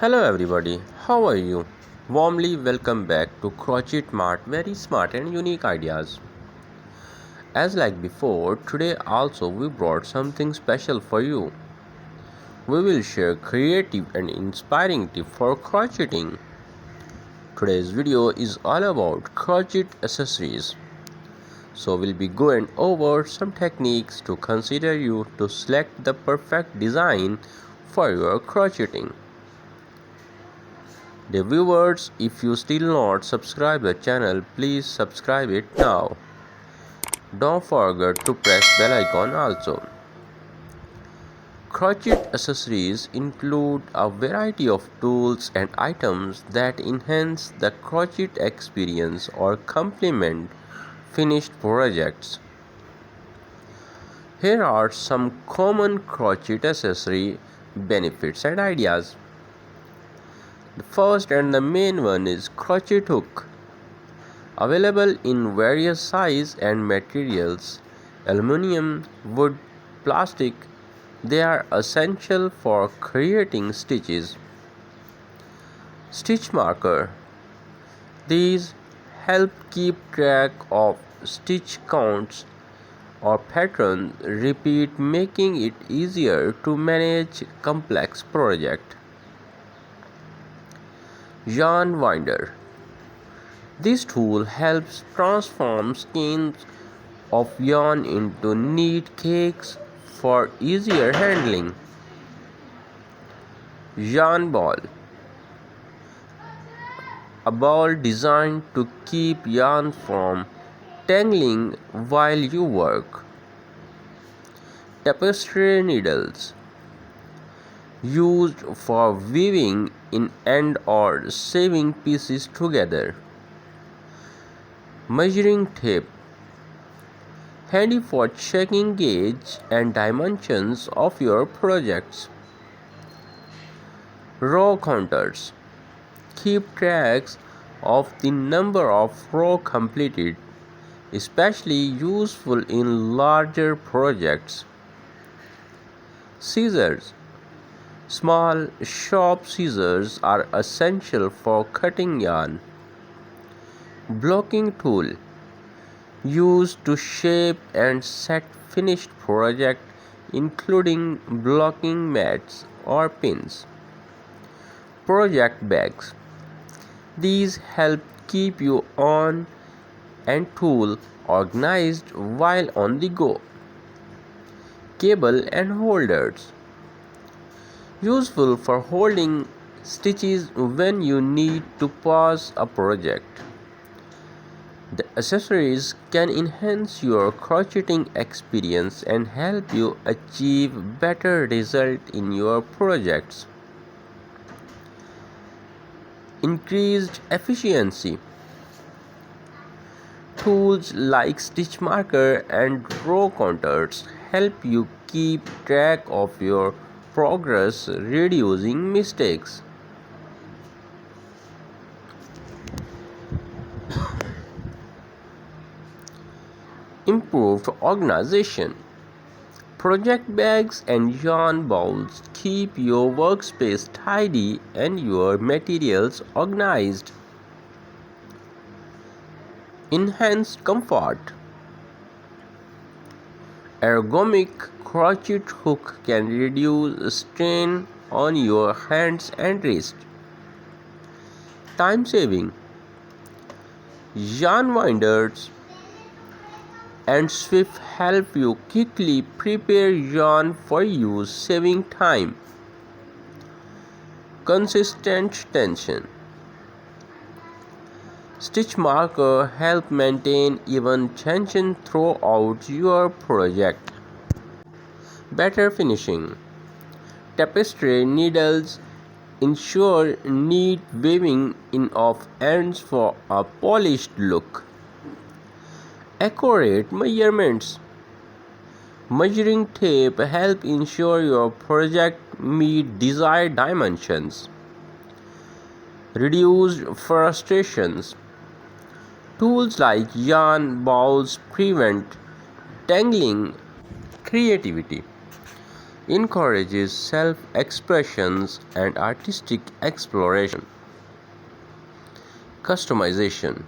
Hello everybody, how are you? Warmly welcome back to Crochet Mart, very smart and unique ideas. As like before, today also we brought something special for you. We will share creative and inspiring tips for crocheting. Today's video is all about crochet accessories. So we'll be going over some techniques to consider you to select the perfect design for your crocheting. The viewers, if you still not subscribe the channel, please subscribe it now. Don't forget to press bell icon also. Crochet accessories include a variety of tools and items that enhance the crochet experience or complement finished projects. Here are some common crochet accessory benefits and ideas. The first and the main one is crochet hook. Available in various sizes and materials, aluminum, wood, plastic, they are essential for creating stitches. Stitch marker. These help keep track of stitch counts or patterns repeat, making it easier to manage complex projects. Yarn winder. This tool helps transform skeins of yarn into neat cakes for easier handling. Yarn ball. A ball designed to keep yarn from tangling while you work. Tapestry needles. Used for weaving in end or sewing pieces together. Measuring tape. Handy for checking gauge and dimensions of your projects. Row counters. Keep tracks of the number of rows completed, especially useful in larger projects. Scissors. Small, sharp scissors are essential for cutting yarn. Blocking tool. Used to shape and set finished project, including blocking mats or pins. Project bags. These help keep you on and tool organized while on the go. Cable and holders. Useful for holding stitches when you need to pause a project. The accessories can enhance your crocheting experience and help you achieve better results in your projects. Increased efficiency. Tools like stitch marker and row counters help you keep track of your progress, reducing mistakes. Improved organization. Project bags and yarn balls keep your workspace tidy and your materials organized. Enhanced comfort. Ergonomic crochet hook can reduce strain on your hands and wrist. Time saving. Yarn winders and swift help you quickly prepare yarn for use, saving time. Consistent tension. Stitch marker help maintain even tension throughout your project. Better finishing. Tapestry needles ensure neat weaving in of ends for a polished look. Accurate measurements. Measuring tape help ensure your project meet desired dimensions. Reduced frustrations. Tools like yarn balls prevent tangling. Creativity. encourages self-expressions and artistic exploration. Customization.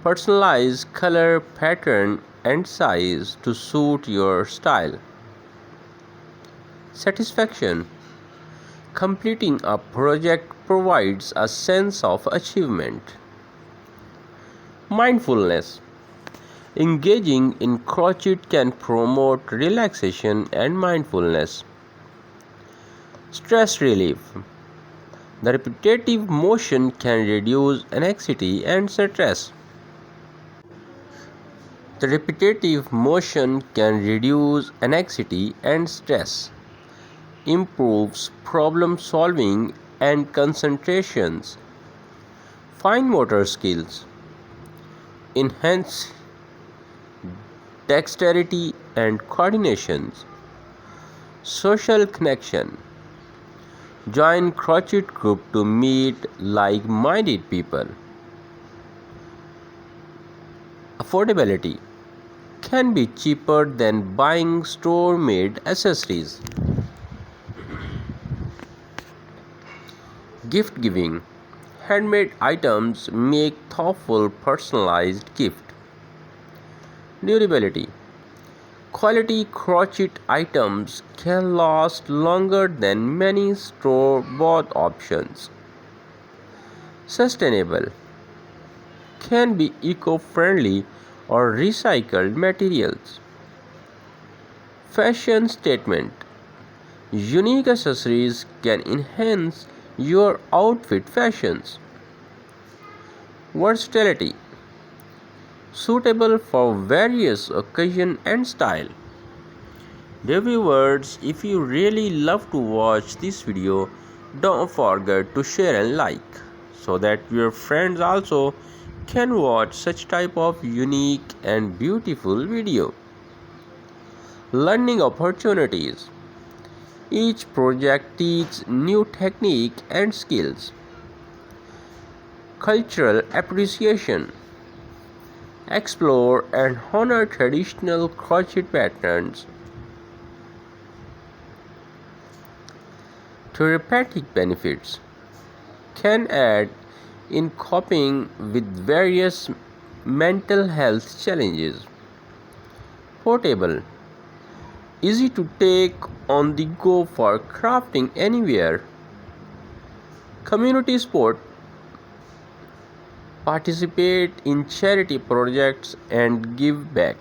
Personalize color, pattern, and size to suit your style. Satisfaction. Completing a project provides a sense of achievement. Mindfulness. Engaging in crochet can promote relaxation and mindfulness. Stress relief. The repetitive motion can reduce anxiety and stress. The repetitive motion can reduce anxiety and stress, improves problem solving and concentrations, fine motor skills, enhance dexterity and coordination, social connection. Join crochet group to meet like-minded people. Affordability can be cheaper than buying store-made accessories. Gift giving. Handmade items make thoughtful personalized gift. Durability. Quality crochet items can last longer than many store-bought options. Sustainable. Can be eco-friendly or recycled materials. Fashion statement. Unique accessories can enhance your outfit fashions. Versatility. Suitable for various occasion and style. Dear viewers, if you really love to watch this video, don't forget to share and like so that your friends also can watch such type of unique and beautiful video. Learning opportunities. Each project teaches new technique and skills. Cultural appreciation. Explore and honor traditional crochet patterns. Therapeutic benefits. Can aid in coping with various mental health challenges. Portable. Easy to take on the go for crafting anywhere. Community sport. Participate in charity projects and give back.